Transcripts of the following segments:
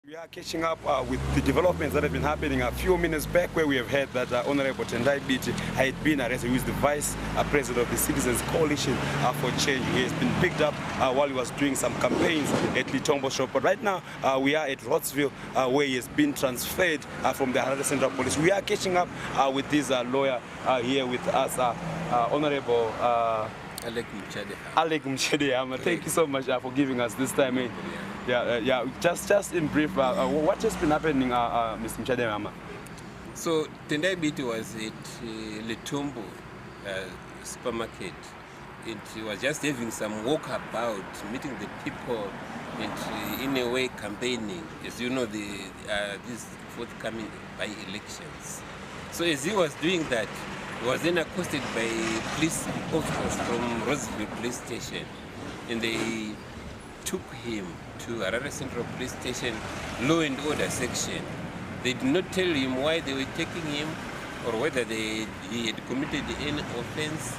We are catching up with the developments that have been happening a few minutes back, where we have heard that Honorable Tendai Biti had been arrested, who is the Vice President of the Citizens Coalition for Change. He has been picked up while he was doing some campaigns at Litombo Shop. But right now, we are at Rhodesville, where he has been transferred from the Harare Central Police. We are catching up with this lawyer here with us, Honorable Alec Mchede. Thank you so much for giving us this time. Just in brief, what has been happening, Mr. Mchede? So Tendai Biti was at Litombo supermarket. It was just having some walkabout, meeting the people, and in a way campaigning. As you know, these forthcoming by-elections. So as he was doing that, he was then accosted by police officers from Rhodesville police station, and they took him to Harare Central Police Station Law and Order section. They did not tell him why they were taking him or whether he had committed any offense.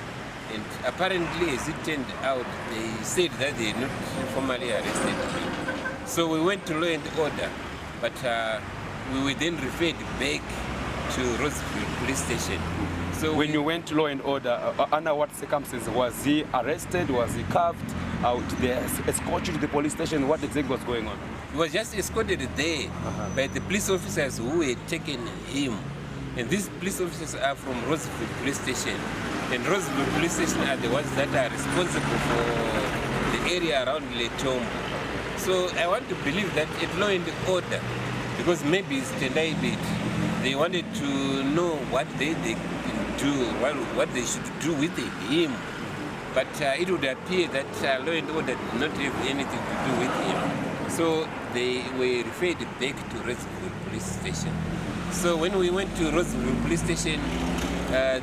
And apparently, as it turned out, they said that they had not formally arrested him. So we went to Law and Order, but we were then referred back to Rhodesville Police Station. So when you went to Law and Order, under what circumstances? Was he arrested? Was he cuffed? Did they escort you to the police station? What exactly was going on? He was just escorted there by the police officers who had taken him. And these police officers are from Rhodesville Police Station. And Rhodesville Police Station are the ones that are responsible for the area around Litombo. So I want to believe that at Law and Order, because maybe it's Tendai Biti, they wanted to know what they can do, what they should do with him. But it would appear that Law and Order did not have anything to do with him. So they were referred back to Rhodesville Police Station. So when we went to Rhodesville Police Station,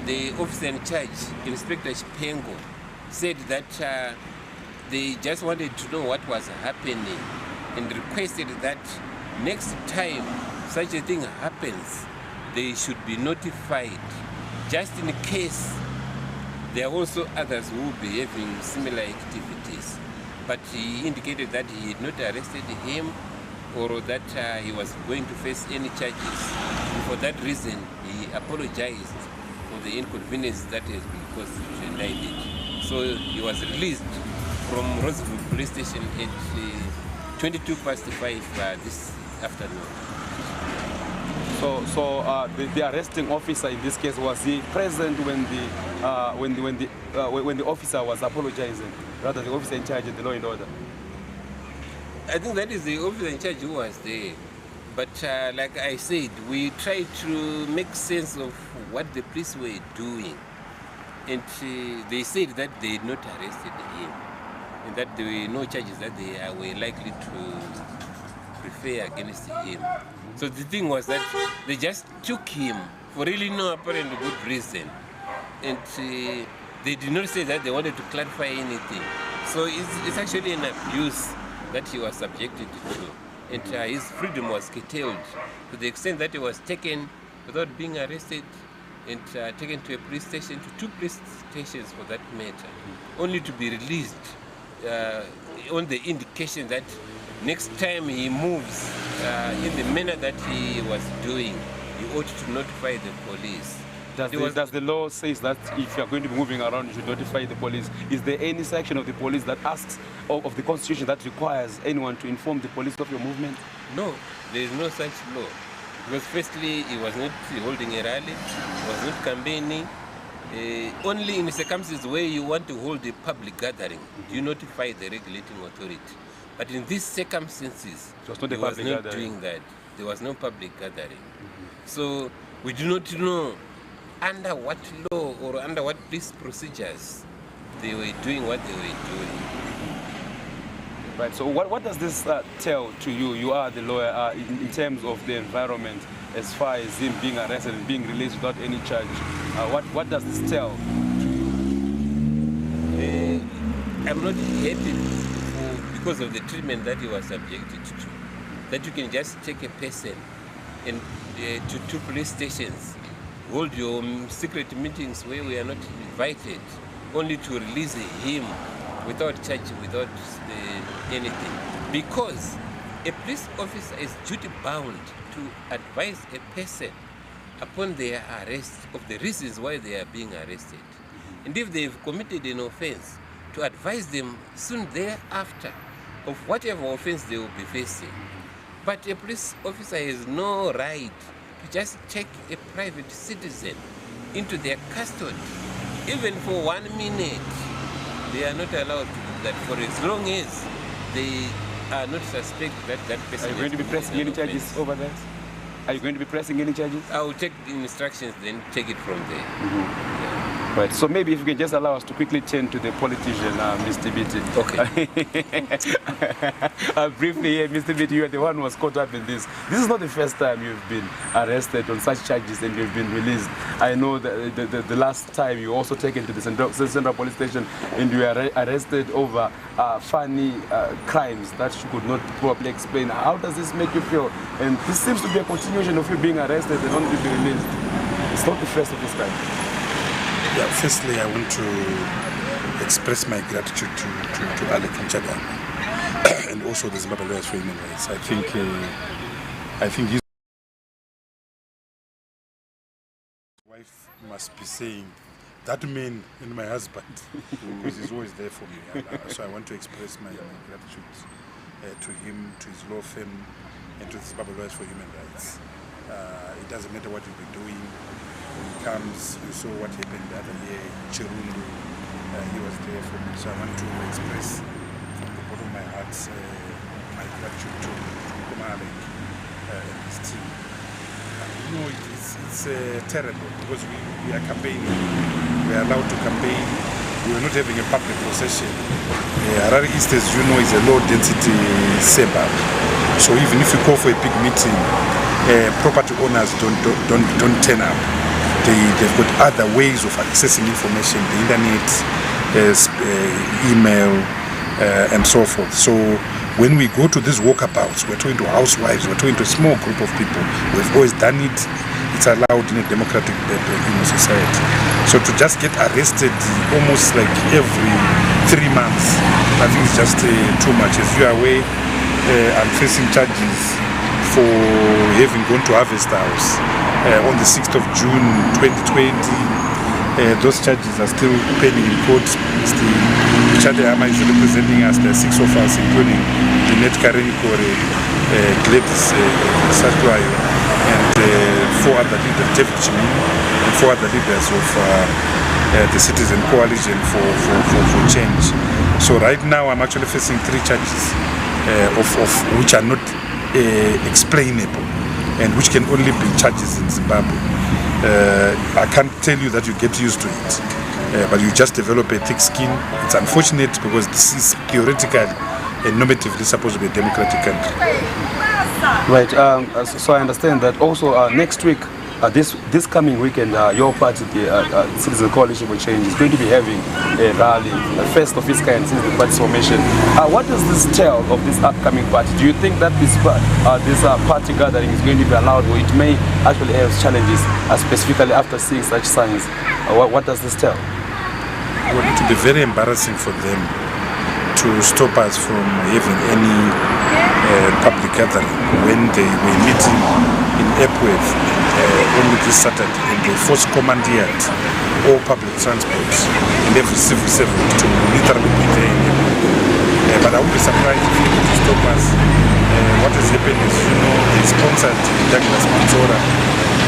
the officer in charge, Inspector Chipengo, said that they just wanted to know what was happening and requested that next time such a thing happens, they should be notified, just in case there are also others who will be having similar activities. But he indicated that he had not arrested him, or that he was going to face any charges. For that reason, he apologized for the inconvenience that has been caused to Tendai Biti. So he was released from Rhodesville police station at 5:22 this afternoon. So the arresting officer in this case, was he present when the officer was apologizing, rather the officer in charge of the law and order? I think that is the officer in charge who was there. But like I said, we tried to make sense of what the police were doing. And they said that they had not arrested him, and that there were no charges that they were likely to prefer against him. So the thing was that they just took him for really no apparent good reason. And they did not say that they wanted to clarify anything. So it's actually an abuse that he was subjected to. And his freedom was curtailed to the extent that he was taken without being arrested and taken to a police station, to 2 police stations for that matter, only to be released on the indication that next time he moves in the manner that he was doing, he ought to notify the police. Does the law says that if you are going to be moving around, you should notify the police? Is there any section of the police that asks, of the constitution, that requires anyone to inform the police of your movement? No, there is no such law. Because firstly, he was not holding a rally, he was not campaigning. Only in circumstances where you want to hold a public gathering, you notify the regulating authority. But in these circumstances, he was not doing that. There was no public gathering. So we do not know under what law or under what police procedures they were doing what they were doing. Right, so what does this tell to you? You are the lawyer in terms of the environment as far as him being arrested and being released without any charge. What does this tell to you? I'm not happy because of the treatment that he was subjected to. That you can just take a person and to 2 police stations, hold your secret meetings where we are not invited, only to release him without charge, without anything. Because a police officer is duty bound to advise a person upon their arrest of the reasons why they are being arrested. And if they've committed an offense, to advise them soon thereafter of whatever offense they will be facing. But a police officer has no right to just take a private citizen into their custody. Even for 1 minute, they are not allowed to do that for as long as they are not suspect that that person. Are you going to be pressing any charges over that? Are you going to be pressing any charges? I will take the instructions, then take it from there. Yeah. Right, so maybe if you can just allow us to quickly turn to the politician, Mr. Biti. Okay. Briefly here, Mr. Biti, you are the one who was caught up in this. This is not the first time you've been arrested on such charges and you've been released. I know that the last time you were also taken to the Central Police Station and you were arrested over funny crimes that you could not properly explain. How does this make you feel? And this seems to be a continuation of you being arrested and only being released. It's not the first of this kind. Yeah, firstly, I want to express my gratitude to Alec Nchagama and also the Zimbabwe Lawyers for Human Rights. I think his wife must be saying, that man and my husband, because he's always there for me. So I want to express my gratitude to him, to his law firm, and to the Zimbabwe Lawyers for Human Rights. It doesn't matter what you'll be doing. When he comes, you saw what happened the other year in Chirundu. He was there for me. So I want to express from the bottom of my heart my gratitude to Alec and his team. It's terrible because we are campaigning. We are allowed to campaign. We are not having a public procession. Harare East, as you know, is a low-density suburb. So even if you call for a big meeting, property owners don't turn up. They've got other ways of accessing information, the internet, email, and so forth. So when we go to these walkabouts, we're talking to housewives, we're talking to a small group of people. We've always done it. It's allowed in a democratic society. So to just get arrested almost like every 3 months, I think it's just too much. As you are aware, I'm facing charges for having gone to Harvest House on the 6th of June 2020. Those charges are still pending in court. Mr. Richard Hama is representing us. There are 6 of us, including Lynette Karenikore, Gladys Satwayo, and 4 other leaders, David Chimini, and 4 other leaders of the Citizen Coalition for Change. So right now I'm actually facing 3 charges of which are not explainable and which can only be charges in Zimbabwe. I can't tell you that you get used to it, but you just develop a thick skin. It's unfortunate because this is theoretically and normatively supposed to be a democratic country. Right, so I understand that also next week, this coming weekend, your party, the Citizen Coalition for Change, is going to be having a rally, the first of its kind since the party's formation. What does this tell of this upcoming party? Do you think that this party gathering is going to be allowed, or it may actually have challenges, specifically after seeing such signs? What does this tell? Well, it would be very embarrassing for them to stop us from having any public gathering when they were meeting in Epworth only this Saturday, and they forced commandeered all public transport and every civil servant to literally be there in Epworth. But I would be surprised if they would stop us. What has happened is, they sponsored Douglas Manzora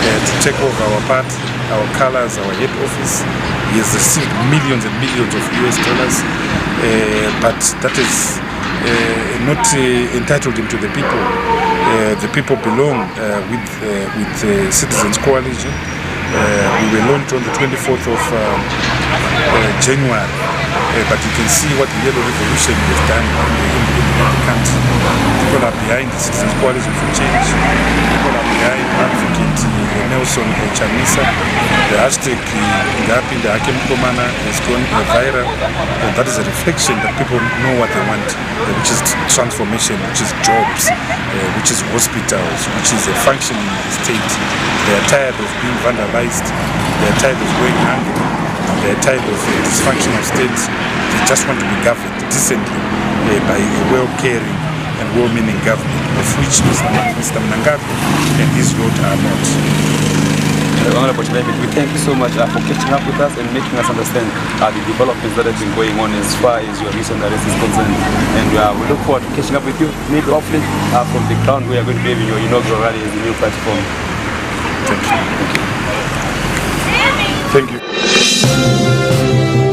to take over our party, our colors, our head office. He has received millions and millions of US dollars, but that is not entitled him to the people. The people belong with the Citizens Coalition. We were launched on the 24th of January, but you can see what the Yellow Revolution has done in the country. People are behind the Citizens Coalition for Change. People are behind Advocate Nelson Chamisa. The hashtag Ngapinda Hakem Komana has gone viral, and that is a reflection that people know what they want, which is transformation, which is jobs, which is hospitals, which is a functioning state. They are tired of being vandalized. They are tired of going hungry. They are tired of a dysfunctional state. They just want to be governed decently by a well-caring and well-meaning government, of which Mr. Mnangagwa and his lot are not. Honorable Tendai Biti, we thank you so much for catching up with us and making us understand the developments that have been going on as far as your recent arrest is concerned. And we look forward to catching up with you, maybe hopefully from the ground we are going to be having your inaugural rally as the new platform. Thank you. Thank you.